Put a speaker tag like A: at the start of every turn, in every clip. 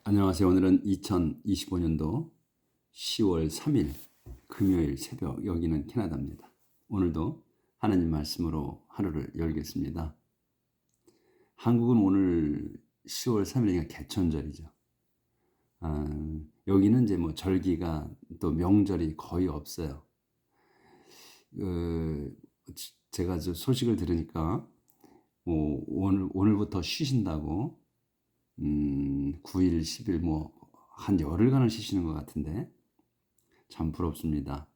A: 안녕하세요. 오늘은 2025년도 10월 3일 금요일 새벽, 여기는 캐나다입니다. 오늘도 하나님 말씀으로 하루를 열겠습니다. 한국은 오늘 10월 3일이니까 개천절이죠. 여기는 이제 뭐 절기가 또 명절이 거의 없어요. 제가 저 소식을 들으니까 뭐 오늘부터 쉬신다고 9일, 10일 뭐 한 열흘간을 쉬시는 것 같은데 참 부럽습니다.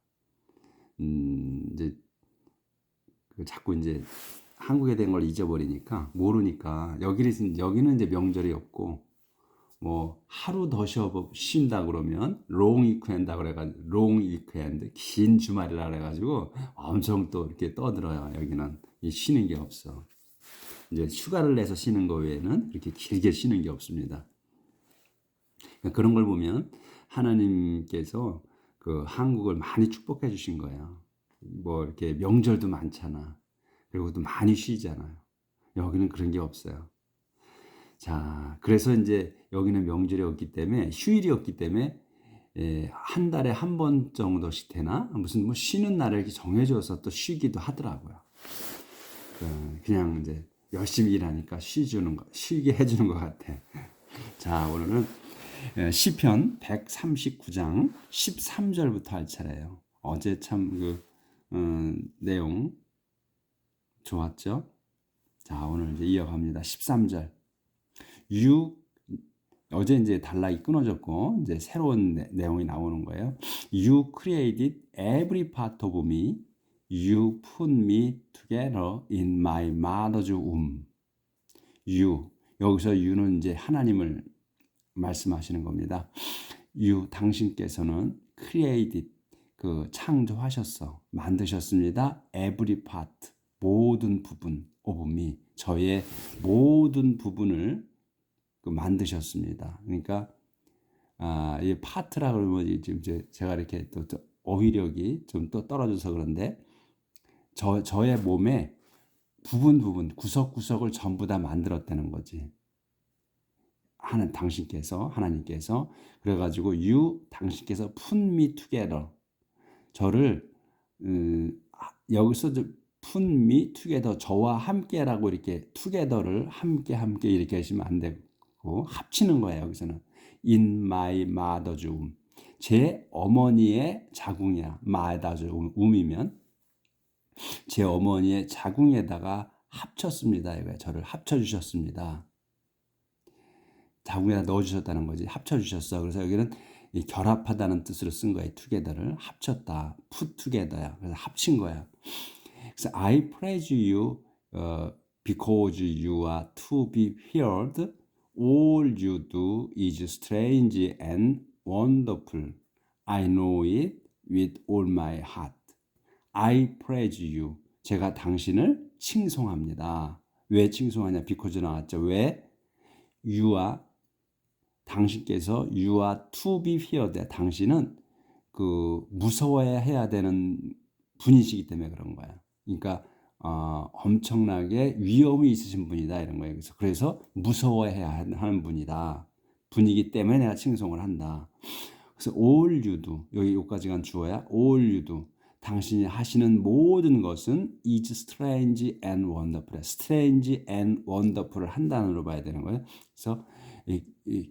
A: 이제 자꾸 이제 한국에 된 걸 잊어버리니까 모르니까 여기는 이제 명절이 없고 뭐 하루 더 쉰다 그러면 롱 위크엔드 그래가지고 롱 위크엔드 긴 주말이라 그래가지고 엄청 또 이렇게 떠들어요. 여기는 이 쉬는 게 없어. 이제 휴가를 내서 쉬는 거 외에는 이렇게 길게 쉬는 게 없습니다. 그러니까 그런 걸 보면 하나님께서 그 한국을 많이 축복해 주신 거예요. 뭐 이렇게 명절도 많잖아. 그리고 또 많이 쉬잖아요. 여기는 그런 게 없어요. 자, 그래서 이제 여기는 명절이 없기 때문에 휴일이 없기 때문에 한 달에 한 번 정도씩 되나 무슨 뭐 쉬는 날을 이렇게 정해줘서 또 쉬기도 하더라고요. 그냥 이제 열심히 일하니까 쉬게 해주는 것 같아. 자, 오늘은 시편 139장 13절부터 할 차례예요. 어제 참 내용 좋았죠? 자, 오늘 이제 이어갑니다. 13절. 어제 이제 단락이 끊어졌고 이제 새로운 내용이 나오는 거예요. You created every part of me. You put me together in my mother's womb. You. 여기서 you는 이제 하나님을 말씀하시는 겁니다. You 당신께서는 created 창조하셨어. 만드셨습니다. Every part. 모든 부분 of me. 저의 모든 부분을 만드셨습니다. 그러니까 이 파트라 그러면 지금 제가 이렇게 또 어휘력이 좀 또 떨어져서 그런데 저의 몸에 부분 구석구석을 전부 다 만들었다는 거지. 하나님께서 그래가지고 당신께서 put me together 저를 여기서 put me together 저와 함께라고 이렇게 together를 함께 이렇게 하시면 안 되고 합치는 거예요. 여기서는 in my mother's womb 제 어머니의 자궁이야. mother's womb이면 제 어머니의 자궁에다가 합쳤습니다. 이거예요. 저를 합쳐주셨습니다. 자궁에다 넣어주셨다는 거지. 합쳐주셨어. 그래서 여기는 이 결합하다는 뜻으로 쓴 거예요. together를 합쳤다. put together야. 그래서 합친 거야. 그래서 I praise you because you are to be feared. All you do is strange and wonderful. I know it with all my heart. I praise you. 제가 당신을 칭송합니다. 왜 칭송하냐? because 나왔죠. 왜? You are 당신께서 you are to be feared. 당신은 무서워해야 되는 분이시기 때문에 그런 거야. 그러니까 엄청나게 위험이 있으신 분이다 이런 거예요. 그래서 무서워해야 하는 분이기 때문에 내가 칭송을 한다. 그래서 all you do 여기까지가 주어야 all you do 당신이 하시는 모든 것은 is strange and wonderful. strange and wonderful을 한 단어로 봐야 되는 거예요. 그래서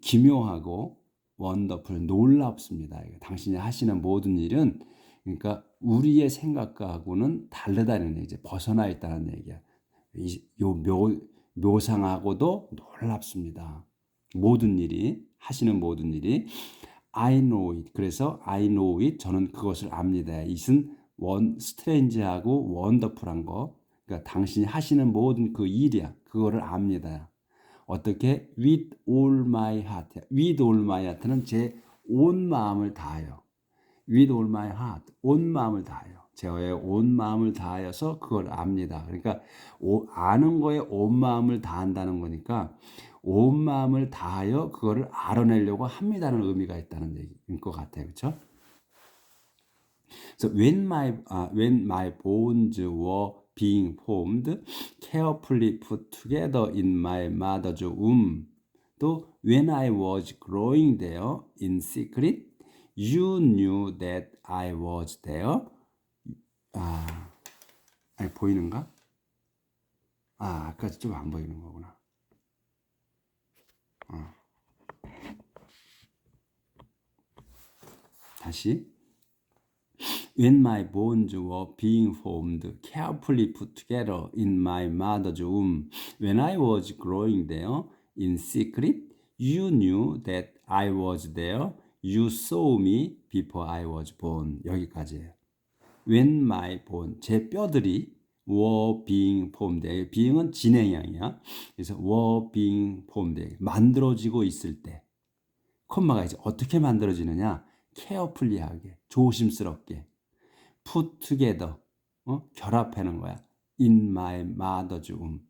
A: 기묘하고 wonderful 놀랍습니다. 당신이 하시는 모든 일은 그러니까 우리의 생각하고는 다르다는 얘기죠. 벗어나 있다는 얘기야. 묘상하고도 놀랍습니다. 하시는 모든 일이 I know it. 그래서 I know it. 저는 그것을 압니다. it은 스트레인지하고 원더풀한 거. 그러니까 당신이 하시는 모든 그 일이야. 그거를 압니다. 어떻게? With all my heart. With all my heart는 제 온 마음을 다하여. With all my heart. 온 마음을 다하여. 제의 온 마음을 다하여서 그걸 압니다. 그러니까 아는 거에 온 마음을 다한다는 거니까 온 마음을 다하여 그거를 알아내려고 합니다는 의미가 있다는 얘기인 것 같아요. 그렇죠? So when my bones were being formed, carefully put together in my mother's womb, 또 when I was growing there in secret, you knew that I was there. 아니, 보이는가? 아까 좀 안 보이는 거구나. 다시. When my bones were being formed, carefully put together in my mother's womb, when I was growing there in secret, you knew that I was there. You saw me before I was born. 여기까지예요. When my bone, 제 뼈들이 were being formed. being은 진행형이야. 그래서 were being formed. 만들어지고 있을 때. 콤마가 이제 어떻게 만들어지느냐? carefully하게, 조심스럽게. put together, 결합하는 거야. in my mother's womb.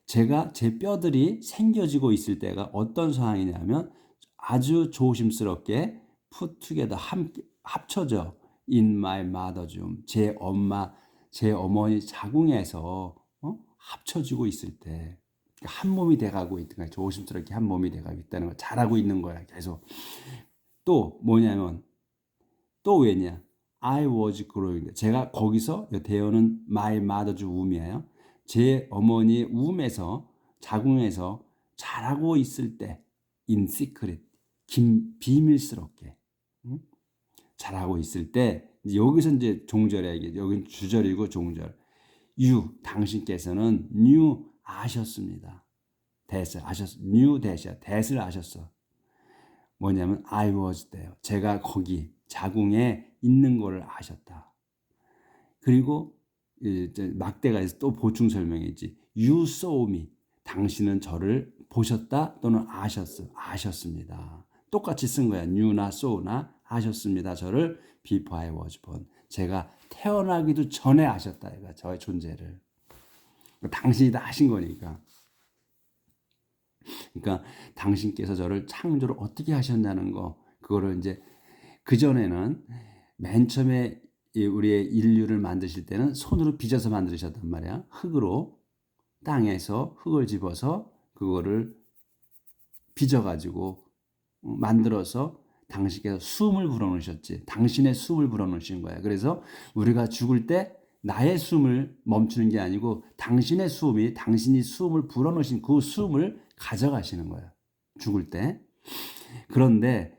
A: 제가 제 뼈들이 생겨지고 있을 때가 어떤 상황이냐면 아주 조심스럽게 put together, 함께 합쳐져. in my mother's womb. 제 어머니 자궁에서 합쳐지고 있을 때 한 몸이 돼가고 있는 거야. 조심스럽게 한 몸이 돼가고 있다는 거 잘하고 있는 거야. 계속. 또 뭐냐면 또 왜냐? I was growing. 제가 거기서 대어는 my mother's womb이에요. 제 어머니 wom에서 자궁에서 자라고 있을 때 in secret, 비밀스럽게 자라고 있을 때 여기서 이제 종절이야. 여긴 주절이고 종절. you 당신께서는 knew 아셨습니다. knew that을 아셨어. 뭐냐면 I was there. 제가 거기 자궁에 있는 거를 아셨다. 그리고 막대가 또 보충 설명이지. You saw me. 당신은 저를 보셨다 또는 아셨습니다. 똑같이 쓴 거야. knew나 saw나 아셨습니다. 저를 before I was born. 제가 태어나기도 전에 아셨다. 저의 존재를. 당신이 다 하신 거니까. 그러니까 당신께서 저를 창조를 어떻게 하셨냐는 거, 그거를 이제 그전에는 맨 처음에 우리의 인류를 만드실 때는 손으로 빚어서 만드셨단 말이야. 흙으로 땅에서 흙을 집어서 그거를 빚어가지고 만들어서 당신께서 숨을 불어넣으셨지. 당신의 숨을 불어넣으신 거야. 그래서 우리가 죽을 때 나의 숨을 멈추는 게 아니고 당신의 숨이, 당신이 숨을 불어넣으신 그 숨을 가져가시는 거예요. 죽을 때. 그런데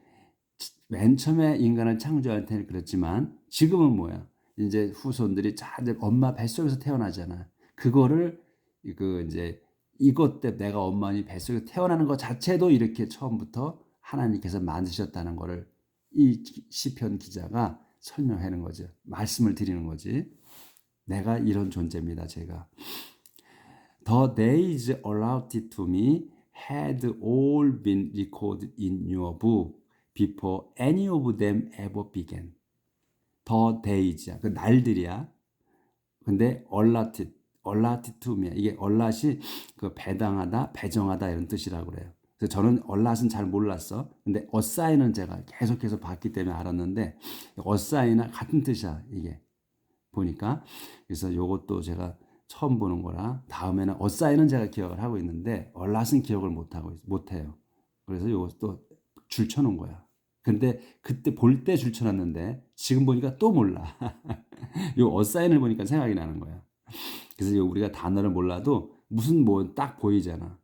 A: 맨 처음에 인간을 창조할 때는 그렇지만 지금은 뭐야? 이제 후손들이 이제 엄마 뱃속에서 태어나잖아. 그거를 이제 이것 때 내가 엄마니 뱃속에서 태어나는 것 자체도 이렇게 처음부터 하나님께서 만드셨다는 거를 이 시편 기자가 설명하는 거죠. 말씀을 드리는 거지. 내가 이런 존재입니다. 제가. The days allotted to me had all been recorded in your book before any of them ever began. The days야. 그 날들이야. 근데 allotted to me. 이게 allot이 그 배당하다, 배정하다 이런 뜻이라고 그래요. 그래서 저는 allot은 잘 몰랐어. 근데 assign은 제가 계속해서 봤기 때문에 알았는데 assign이나 같은 뜻이야. 이게. 보니까. 그래서 요것도 제가 처음 보는 거라 다음에는 어사인은 제가 기억을 하고 있는데 얼랏은 기억을 못해요. 그래서 요것도 줄 쳐놓은 거야. 근데 그때 볼 때 줄 쳐놨는데 지금 보니까 또 몰라. 요 어사인을 보니까 생각이 나는 거야. 그래서 우리가 단어를 몰라도 무슨 뭐 딱 보이잖아.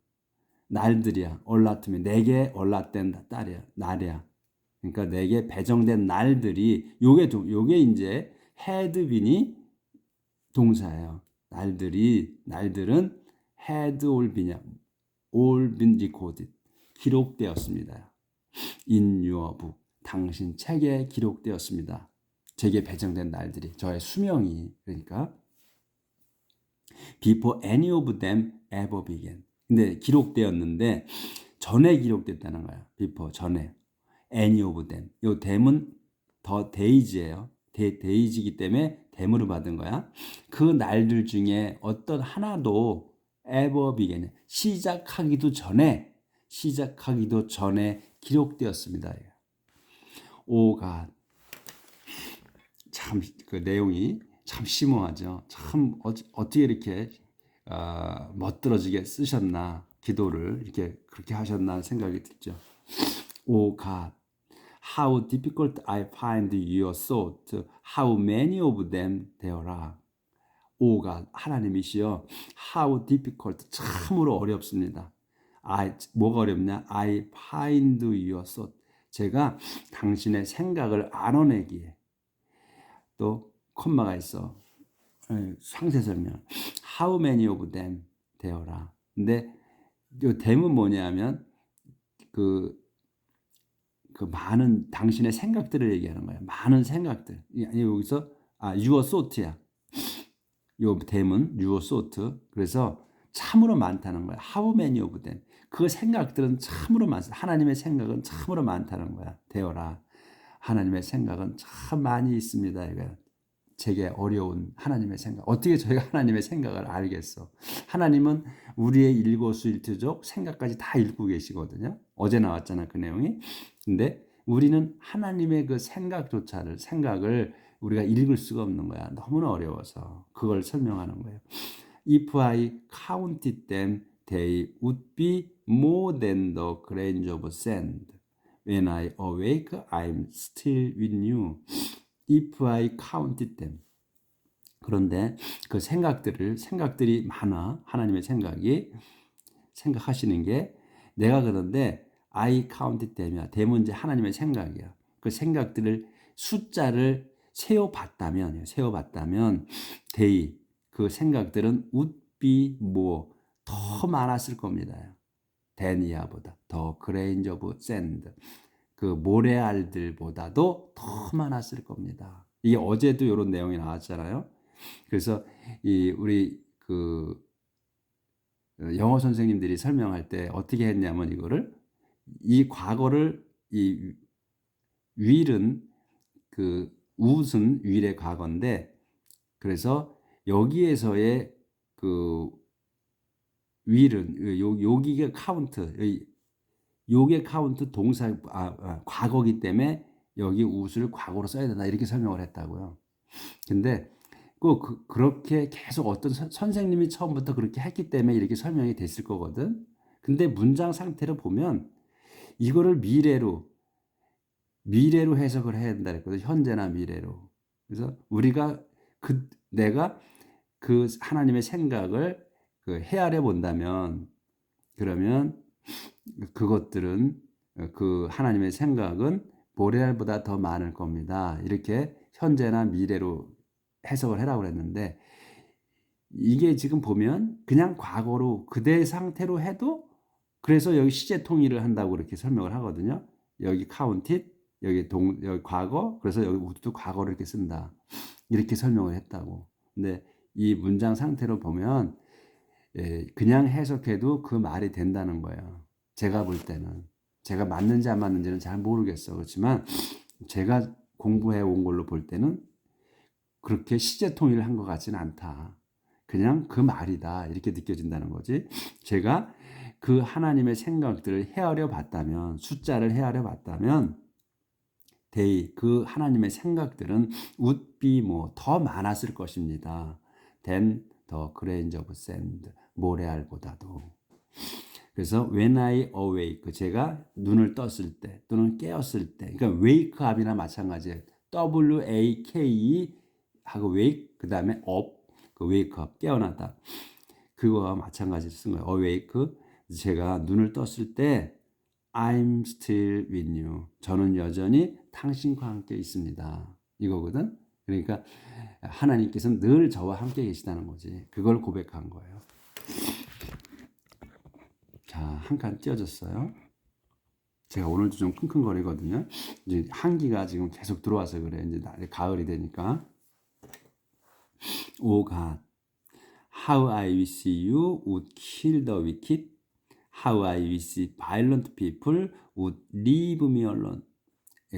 A: 날들이야. 얼라트면 내게 얼라된 딸이야. 날이야. 그러니까 내게 배정된 날들이 요게 이제 had been이 동사예요. 날들은 had all been recorded. 기록되었습니다. In your book. 당신 책에 기록되었습니다. 제게 배정된 날들이, 저의 수명이. 그러니까 before any of them ever began. 근데 기록되었는데 전에 기록됐다는 거야. before, 전에. any of them. 요 them은 더 days예요. 데이지이기 때문에 댐으로 받은 거야. 그 날들 중에 어떤 하나도 ever began, 시작하기도 전에 기록되었습니다. 오가 참 그 내용이 참 심오하죠. 참 어떻게 이렇게 멋들어지게 쓰셨나. 기도를 이렇게 그렇게 하셨나 생각이 들죠. Oh God, how difficult I find your thought. How many of them there are. Oh God, 하나님이시여, how difficult, 참으로 어렵습니다. 뭐가 어렵냐? I find your thought. 제가 당신의 생각을 알아내기에. 또 콤마가 있어. 상세 설명. How many of them there are. 근데 이 them은 뭐냐면 그 많은 당신의 생각들을 얘기하는 거예요. 많은 생각들. 여기서 your thought야. 요 them은 your thought. 그래서 참으로 많다는 거야. How many of them. 그 생각들은 참으로 많다. 하나님의 생각은 참으로 많다는 거야. 되어라. 하나님의 생각은 참 많이 있습니다. 이거야. 제게 어려운 하나님의 생각. 어떻게 저희가 하나님의 생각을 알겠어? 하나님은 우리의 일거수일투족 생각까지 다 읽고 계시거든요. 어제 나왔잖아, 그 내용이. 근데 우리는 하나님의 그 생각을 우리가 읽을 수가 없는 거야. 너무나 어려워서. 그걸 설명하는 거예요. If I counted them, they would be more than the grains of sand. When I awake, I'm still with you. If I counted them. 그런데 그 생각들이 많아. 하나님의 생각하시는 게 내가 그런데 I counted them이야. them은 이제 하나님의 생각이야. 그 생각들을 숫자를 세어봤다면 they 그 생각들은 would be more 더 많았을 겁니다. 데니아보다 더 grains of sand 그 모래알들보다도 더 많았을 겁니다. 이게 어제도 이런 내용이 나왔잖아요. 그래서 우리 영어 선생님들이 설명할 때 어떻게 했냐면 이 과거를 이 will은 woulds은 will의 과거인데 그래서 여기에서의 will은 여기가 카운트 요게 카운트 동사 과거기 때문에 여기 would을 과거로 써야 된다 이렇게 설명을 했다고요. 근데 그렇게 계속 어떤 선생님이 처음부터 그렇게 했기 때문에 이렇게 설명이 됐을 거거든. 근데 문장 상태를 보면 이거를 미래로 해석을 해야 된다 그랬거든. 현재나 미래로. 그래서 내가 그 하나님의 생각을 헤아려 본다면 그러면 그것들은 그 하나님의 생각은 모래알보다 더 많을 겁니다. 이렇게 현재나 미래로 해석을 해라고 그랬는데 이게 지금 보면 그냥 과거로 그대 상태로 해도 그래서 여기 시제 통일을 한다고 그렇게 설명을 하거든요. 여기 counted, 여기 과거, 그래서 여기 우도 과거를 이렇게 쓴다. 이렇게 설명을 했다고. 근데 이 문장 상태로 보면 그냥 해석해도 그 말이 된다는 거예요. 제가 볼 때는. 제가 맞는지 안 맞는지는 잘 모르겠어. 그렇지만 제가 공부해 온 걸로 볼 때는 그렇게 시제 통일을 한 것 같지는 않다. 그냥 그 말이다. 이렇게 느껴진다는 거지. 제가 그 하나님의 생각들을 헤아려 봤다면, 숫자를 헤아려 봤다면, 그 하나님의 생각들은 would be 더 많았을 것입니다. than the grains of sand. 모래알보다도. 그래서 when I awake, 제가 눈을 떴을 때 또는 깨었을 때, 그러니까 wake up이나 마찬가지예요. W-A-K-E 하고 wake, 그 다음에 up, wake up, 깨어나다. 그거와 마찬가지로 쓴 거예요. awake, 제가 눈을 떴을 때 I'm still with you. 저는 여전히 당신과 함께 있습니다. 이거거든. 그러니까 하나님께서는 늘 저와 함께 계시다는 거지. 그걸 고백한 거예요. 자, 한 칸 띄어졌어요. 제가 오늘도 좀 킁킁거리거든요. 이제 한기가 지금 계속 들어와서 그래. 이제 가을이 되니까. O God, how I wish you would kill the wicked. How I wish violent people would leave me alone.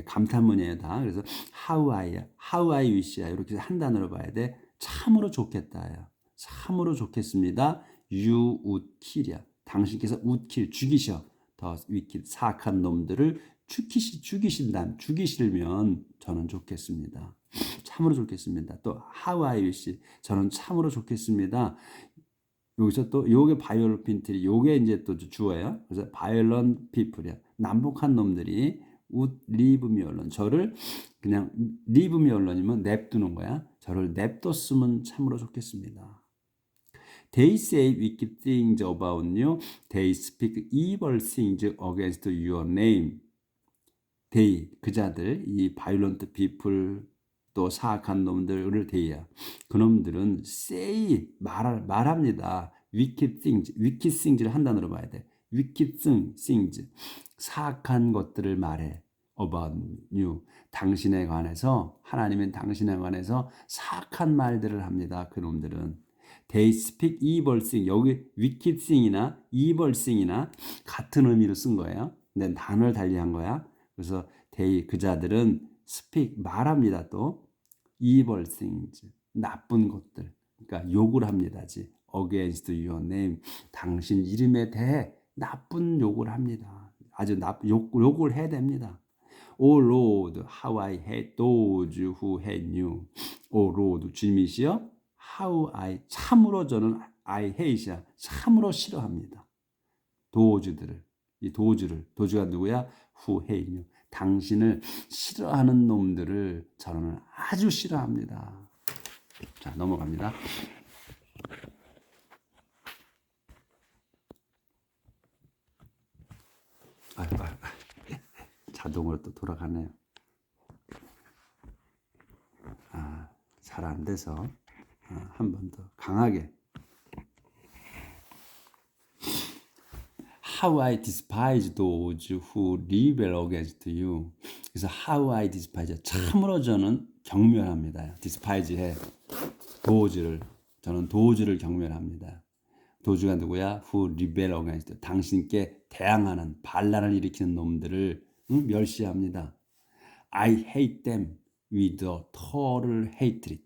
A: 감탄문이에요, 다. 그래서 how I wish야. 이렇게 한 단어로 봐야 돼. 참으로 좋겠다야. 참으로 좋겠습니다. You would kill이야. 당신께서 would kill, 죽이셔. 더 wicked, 사악한 놈들을 죽이시면 저는 좋겠습니다. 참으로 좋겠습니다. 또 how I wish, 저는 참으로 좋겠습니다. 여기서 또 요게 바이올ent people이 요게 이제 또 주어예요. 그래서 violent people이야. 난폭한 놈들이 would leave me alone. 저를 그냥 leave me alone이면 냅두는 거야. 저를 냅뒀으면 참으로 좋겠습니다. They say wicked things about you. They speak evil things against your name. They, 그자들, 이 violent people, 또 사악한 놈들을 대야. 그놈들은 say, 말합니다. wicked things를 한 단어로 봐야 돼. wicked things, 사악한 것들을 말해. about you, 당신에 관해서, 하나님은 당신에 관해서 사악한 말들을 합니다. 그놈들은. They speak evil thing. 여기 wicked thing이나 evil thing이나 같은 의미로 쓴 거예요. 근데 단어를 달리한 거야. 그래서 they, 그자들은 speak, 말합니다. 또 evil things, 나쁜 것들. 그러니까 욕을 합니다지. against your name, 당신 이름에 대해 나쁜 욕을 합니다. 아주 욕을 해야 됩니다. O Lord, how I hate those who hate you. O Lord, 주님이시여, how I, 참으로 저는 I hate야, 참으로 싫어합니다. 도주들을, 이 도주가 누구야? Who hate you. 당신을 싫어하는 놈들을 저는 아주 싫어합니다. 자, 넘어갑니다. 자동으로 또 돌아가네요. 잘 안 돼서 한 번 더 강하게. How I despise those who rebel against you. 그래서 how I despise, 참으로 저는 경멸합니다. despise 해. 저는 도주를 경멸합니다. 도주가 누구야? Who rebel against, 당신께 대항하는, 반란을 일으키는 놈들을 멸시합니다. I hate them with a total hatred.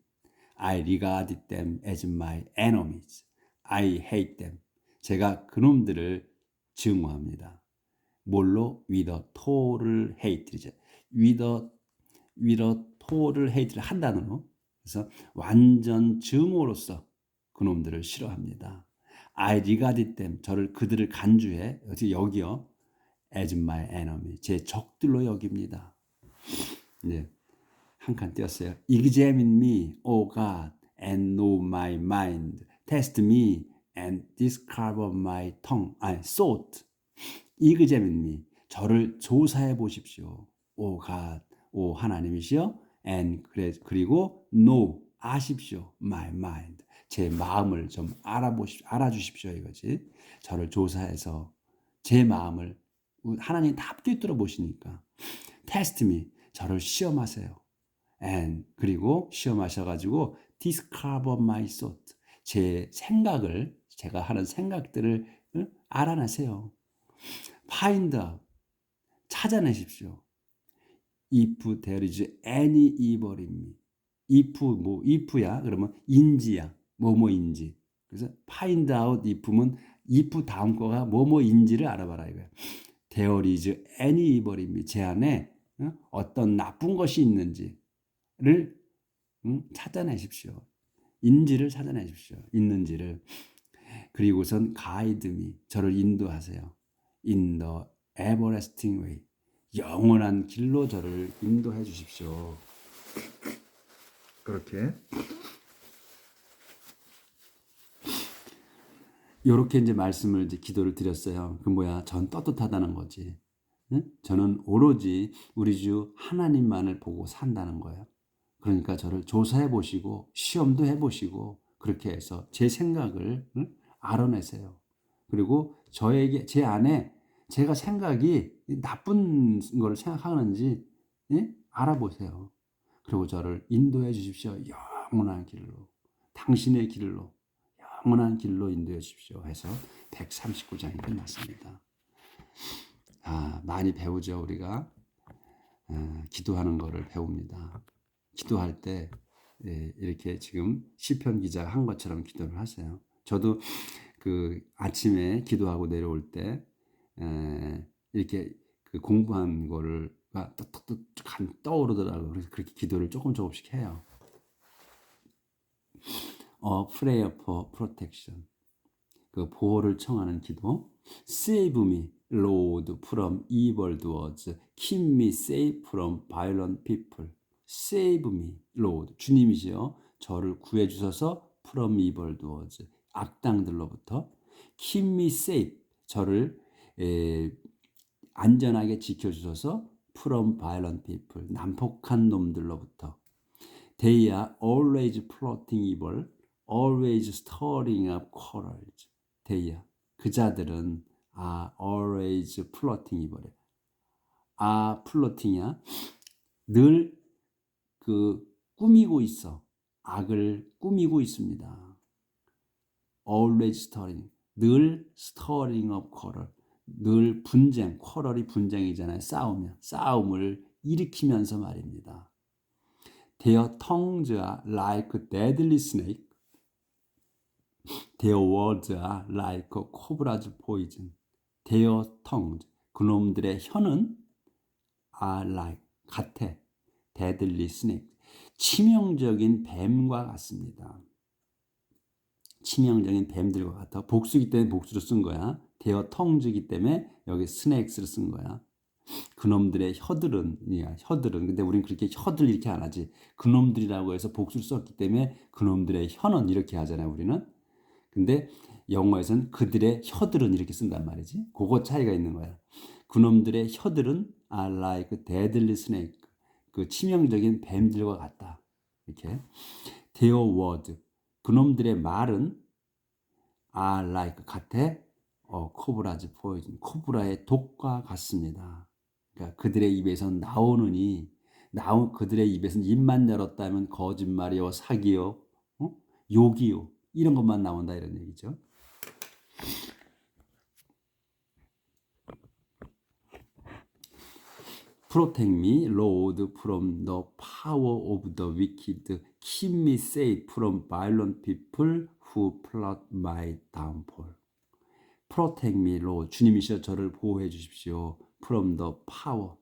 A: I regard them as my enemies. I hate them. 제가 그놈들을 증오합니다. 뭘로? With a total hatred. With a total hatred 한 단어로. 그래서 완전 증오로서 그놈들을 싫어합니다. I regard them. 그들을 간주해. 어떻게 여기요? As my enemy. 제 적들로 여깁니다. 네. 한 칸 띄었어요. Examine me, O God, and know my mind. Test me and discover my tongue. thought. Examine me. 저를 조사해 보십시오. O God, 오 하나님이시여. And 그리고 know, 아십시오. My mind. 제 마음을 좀 알아주십시오 이거지. 저를 조사해서 제 마음을 하나님 다 꿰뚫어 보시니까. Test me. 저를 시험하세요. And 그리고 시험하셔가지고 discover my thought. 제 생각을, 제가 하는 생각들을 알아내세요. Find out. 찾아내십시오. If there is any evil in me. if야 그러면 인지야. 뭐뭐인지. 그래서 find out if면 if 다음 거가 뭐뭐인지를 알아봐라 이거야. There is any evil in me. 제 안에 어떤 나쁜 것이 있는지를 찾아내십시오. 인지를 찾아내십시오. 있는지를. 그리고선 guide me. 저를 인도하세요. In the everlasting way. 영원한 길로 저를 인도해 주십시오. 그렇게. 이렇게 이제 말씀을 이제 기도를 드렸어요. 그 뭐야? 전 떳떳하다는 거지. 응? 저는 오로지 우리 주 하나님만을 보고 산다는 거예요. 그러니까 저를 조사해 보시고 시험도 해 보시고 그렇게 해서 제 생각을 알아내세요. 그리고 저에게 제 안에 제가 생각이 나쁜 걸 생각하는지 알아보세요. 그리고 저를 인도해 주십시오. 영원한 길로, 당신의 길로, 영원한 길로 인도해 주십시오 해서 139장이 끝났습니다. 많이 배우죠. 우리가 기도하는 거를 배웁니다. 기도할 때 이렇게 지금 시편 기자가 한 것처럼 기도를 하세요. 저도 그 아침에 기도하고 내려올 때 이렇게 그 공부한 거를 뚝뚝뚝 떠오르더라고요. 그래서 그렇게 기도를 조금씩 해요. Prayer for protection. 그 보호를 청하는 기도. Save me, Lord, from evil doers. Keep me safe from violent people. Save me, Lord. 주님이시여 저를 구해 주셔서 from evil doers. 악당들로부터. Keep me safe. 저를 안전하게 지켜 주셔서 from violent people. 난폭한 놈들로부터. They are always plotting evil, always stirring up quarrels. They are. 그 자들은 are always plotting evil. plotting이야. 늘 그 꾸미고 있어. 악을 꾸미고 있습니다. Always stirring. 늘 stirring up quarrel. 늘 분쟁. quarrel이 분쟁이잖아요. 싸움을 일으키면서 말입니다. Their tongues are like deadly snake. Their words are like cobra's poison. Their tongues, 그놈들의 혀는 are like, 같아. deadly snake, 치명적인 뱀과 같습니다. 치명적인 뱀들과 같아. 복수기 때문에 복수로 쓴 거야. Their tongues이기 때문에 여기 snakes를 쓴 거야. 그놈들의 혀들은 근데 우린 그렇게 혀들 이렇게 안 하지. 그놈들이라고 해서 복수를 썼기 때문에 그놈들의 혀는 이렇게 하잖아요, 우리는. 근데 영어에서는 그들의 혀들은 이렇게 쓴단 말이지. 그거 차이가 있는 거야. 그놈들의 혀들은 are like deadly snake. 그 치명적인 뱀들과 같다. 이렇게. Their word. 그놈들의 말은 are like 같아. cobra's poison. 코브라의 독과 같습니다. 그러니까 그들의 입에서 그들의 입에서는 입만 열었다면 거짓말이요, 사기요, 욕이요, 이런 것만 나온다 이런 얘기죠. Protect me, Lord, from the power of the wicked. Keep me safe from violent people who plot my downfall. Protect me, Lord. 주님이시여 저를 보호해 주십시오. From the power.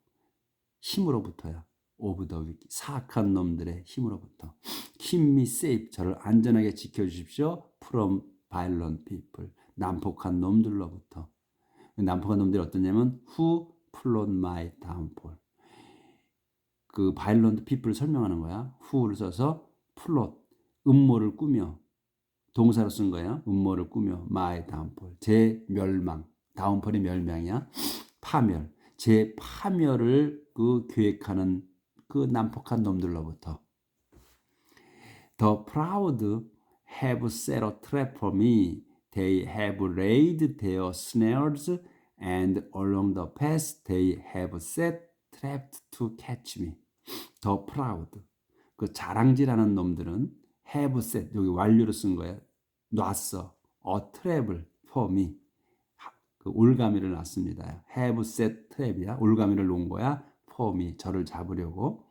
A: 힘으로부터야. Of the wicked. 사악한 놈들의 힘으로부터. Keep me safe. 저를 안전하게 지켜주십시오. From violent people. 난폭한 놈들로부터. 난폭한 놈들이 어떠냐면 who plot my downfall. 그 violent people을 설명하는 거야. who를 써서 plot. 음모를 꾸며. 동사로 쓴 거야. 음모를 꾸며 my downfall. 제 멸망. downfall이 멸망이야. 파멸. 제 파멸을 그 계획하는 그 난폭한 놈들로부터. The proud have set a trap for me. They have laid their snares and along the path they have set traps to catch me. The proud. 그 자랑질하는 놈들은 have set. 여기 완료로 쓴 거야. 놨어. A trap을 for me. 그 올가미를 놨습니다. have set trap이야. 올가미를 놓은 거야. for me. 저를 잡으려고.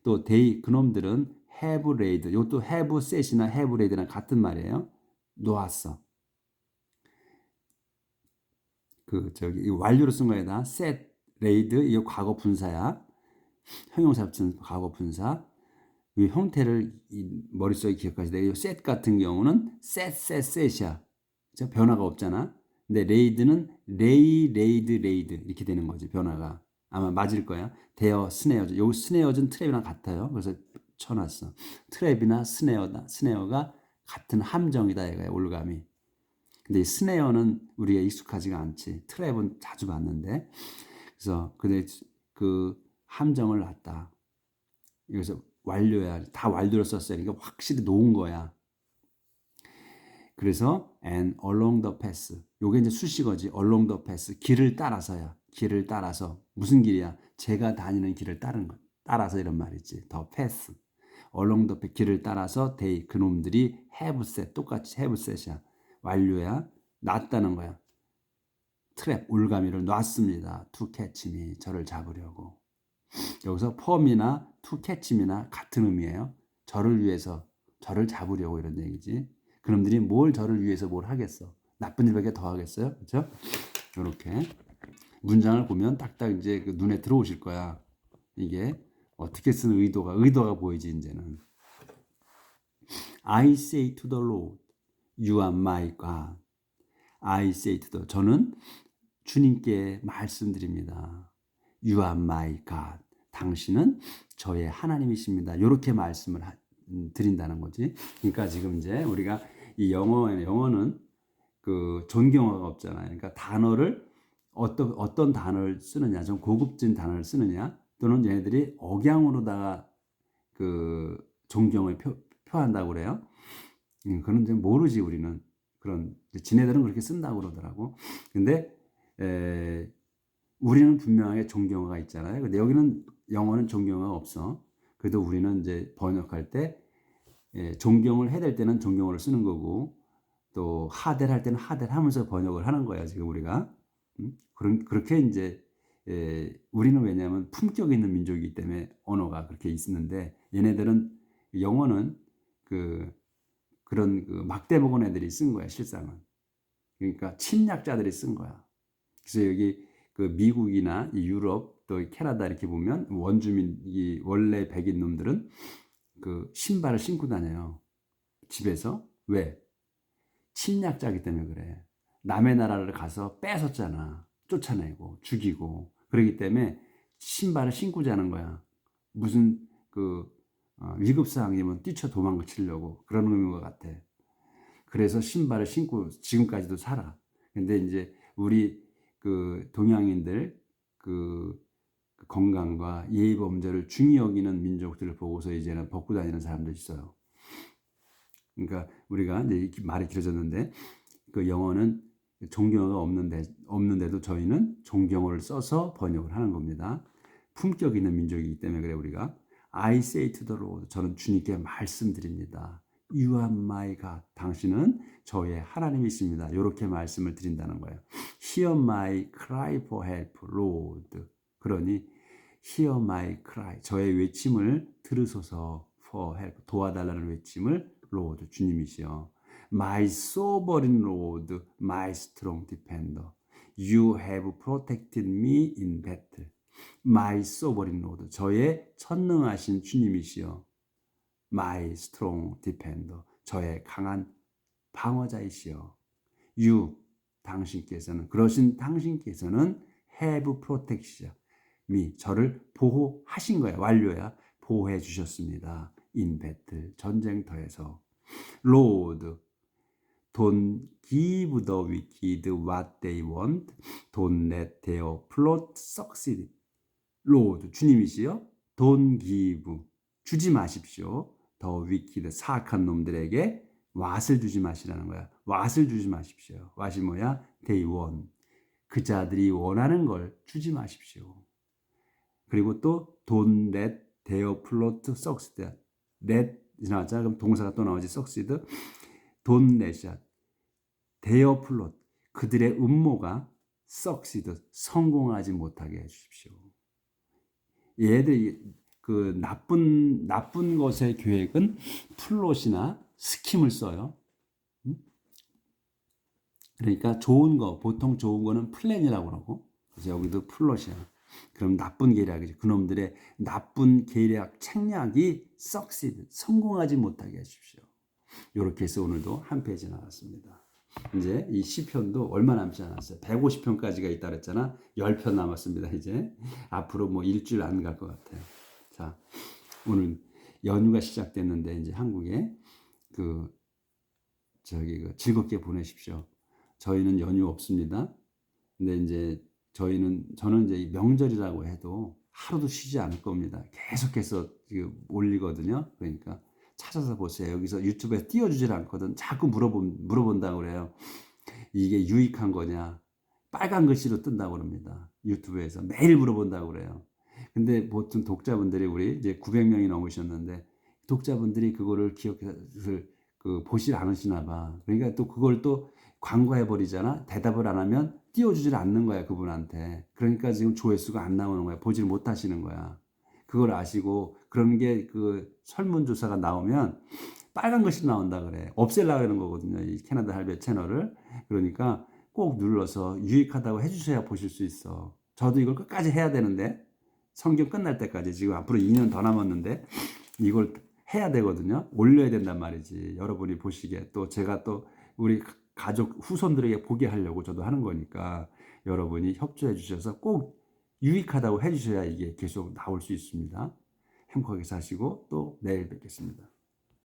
A: 또 they 그놈들은 have laid. 이것도 have set이나 have laid랑 같은 말이에요. 놓았어. 이 완료로 쓴 거에다 set, laid 이거 과거 분사야. 형용사 붙인 과거 분사. 이 형태를 머릿속에 기억하셔야 돼요. set 같은 경우는 set이야. 변화가 없잖아. 근데 laid는 laid 이렇게 되는 거지. 변화가. 아마 맞을 거야. their snares. 여기 snares는 트랩이랑 같아요. 그래서 쳐놨어. 트랩이나 스네어가 같은 함정이다 이거야. 올감이. 근데 이 스네어는 우리가 익숙하지가 않지. 트랩은 자주 봤는데. 그래서 근데 그 함정을 놨다. 여기서 완료야. 다 완료로 썼어요. 그러니까 확실히 놓은 거야. 그래서 and along the path. 요게 이제 수식어지. along the path. 길을 따라서야. 길을 따라서. 무슨 길이야? 제가 다니는 길을 따라서 이런 말이지. the path. along the path. 길을 따라서 they 그놈들이 have set. 똑같이 have set이야. 완료야. 놨다는 거야. 트랩, 올가미를 놨습니다. to catch me. 저를 잡으려고. 여기서 form이나 to catch me나 같은 의미예요. 저를 위해서, 저를 잡으려고 이런 얘기지. 그놈들이 저를 위해서 뭘 하겠어. 나쁜 일밖에 더 하겠어요. 그렇죠? 이렇게 문장을 보면 딱딱 이제 그 눈에 들어오실 거야. 이게 어떻게 쓰는 의도가 보이지 이제는. I say to the Lord, you are my God. I say to the 저는 주님께 말씀드립니다. You are my God. 당신은 저의 하나님이십니다. 이렇게 말씀을 드린다는 거지. 그러니까 지금 이제 우리가 이 영어는 그 존경어가 없잖아요. 그러니까 단어를 어떤 단어를 쓰느냐, 좀 고급진 단어를 쓰느냐, 또는 얘네들이 억양으로다가 그 존경을 표한다고 그래요. 그런 좀 모르지 우리는. 그런 지네들은 그렇게 쓴다고 그러더라고. 근데 우리는 분명하게 존경어가 있잖아요. 근데 여기는 영어는 존경어가 없어. 그래도 우리는 이제 번역할 때 존경을 해야 될 때는 존경어를 쓰는 거고, 또 하대를 할 때는 하대를 하면서 번역을 하는 거야 지금 우리가. 그렇게 이제 우리는 왜냐하면 품격 있는 민족이기 때문에 언어가 그렇게 있는데, 얘네들은 영어는 그런 막대 먹은 애들이 쓴 거야 실상은. 그러니까 침략자들이 쓴 거야. 그래서 여기 그 미국이나 유럽 또 캐나다 이렇게 보면 원주민 이 원래 백인 놈들은 그 신발을 신고 다녀요 집에서. 왜? 침략자이기 때문에 그래. 남의 나라를 가서 뺏었잖아. 쫓아내고 죽이고. 그렇기 때문에 신발을 신고 자는 거야. 무슨 위급 상황이면 뛰쳐 도망치려고 그런 의미인 것 같아. 그래서 신발을 신고 지금까지도 살아. 근데 이제 우리 그 동양인들 그 건강과 예의 범절을 중히 여기는 민족들을 보고서 이제는 벗고 다니는 사람도 있어요. 그러니까 우리가 이제 말이 길어졌는데, 그 영어는 존경어가 없는데도 저희는 존경어를 써서 번역을 하는 겁니다. 품격 있는 민족이기 때문에 그래 우리가. I say to the Lord. 저는 주님께 말씀드립니다. You are my God. 당신은 저의 하나님이십니다. 이렇게 말씀을 드린다는 거예요. Hear my cry for help, Lord. 그러니 Hear my cry. 저의 외침을 들으소서. For help. 도와달라는 외침을 Lord. 주님이시여. My sovereign Lord, my strong defender. You have protected me in battle. My sovereign Lord. 저의 천능하신 주님이시여. My strong defender. 저의 강한 방어자이시여. You. 당신께서는, 그러신 당신께서는 have protected me. 저를 보호하신 거야. 완료야. 보호해 주셨습니다. In battle. 전쟁터에서. Lord. Don't give the wicked what they want. Don't let their plot succeed. Lord, 주님이시여. Don't give. 주지 마십시오. The wicked, 사악한 놈들에게 what을 주지 마시라는 거야. what을 주지 마십시오. what이 뭐야? They want. 그 자들이 원하는 걸 주지 마십시오. 그리고 또 don't let their plot succeed. let 지나자 그럼 동사가 또 나오지. succeed. don't let their plot. 그들의 음모가 succeed. 성공하지 못하게 해주십시오. 얘들 그 나쁜 것의 계획은 플롯이나 스킴을 써요. 그러니까 좋은 거, 보통 좋은 거는 플랜이라고 그러고, 그래서 여기도 플롯이야. 그럼 나쁜 계략이죠. 그놈들의 나쁜 계략, 책략이 succeed, 성공하지 못하게 해주십시오. 이렇게 해서 오늘도 한 페이지 나왔습니다. 이제 이 시편도 얼마 남지 않았어요. 150편까지가 있다 그랬잖아. 10편 남았습니다. 이제 앞으로 뭐 일주일 안 갈 것 같아요. 자, 오늘 연휴가 시작됐는데 이제 한국에 즐겁게 보내십시오. 저희는 연휴 없습니다. 근데 이제 저는 이제 명절이라고 해도 하루도 쉬지 않을 겁니다. 계속해서 지금 올리거든요. 그러니까 찾아서 보세요. 여기서 유튜브에 띄워주질 않거든. 자꾸 물어본다고 그래요. 이게 유익한 거냐? 빨간 글씨로 뜬다고 그럽니다. 유튜브에서 매일 물어본다고 그래요. 근데 보통 독자분들이 우리 이제 900명이 넘으셨는데 독자분들이 그거를 보질 않으시나 봐. 그러니까 또 그걸 또 광고해 버리잖아. 대답을 안 하면 띄워주질 않는 거야 그분한테. 그러니까 지금 조회수가 안 나오는 거야. 보질 못하시는 거야. 그걸 아시고 그런 게 설문조사가 나오면 빨간 글씨 나온다 그래. 없애려고 하는 거거든요. 이 캐나다 할배 채널을. 그러니까 꼭 눌러서 유익하다고 해주셔야 보실 수 있어. 저도 이걸 끝까지 해야 되는데 성경 끝날 때까지 지금 앞으로 2년 더 남았는데 이걸 해야 되거든요. 올려야 된단 말이지. 여러분이 보시기에 또 제가 또 우리 가족 후손들에게 보게 하려고 저도 하는 거니까 여러분이 협조해 주셔서 꼭 유익하다고 해 주셔야 이게 계속 나올 수 있습니다. 행복하게 사시고 또 내일 뵙겠습니다.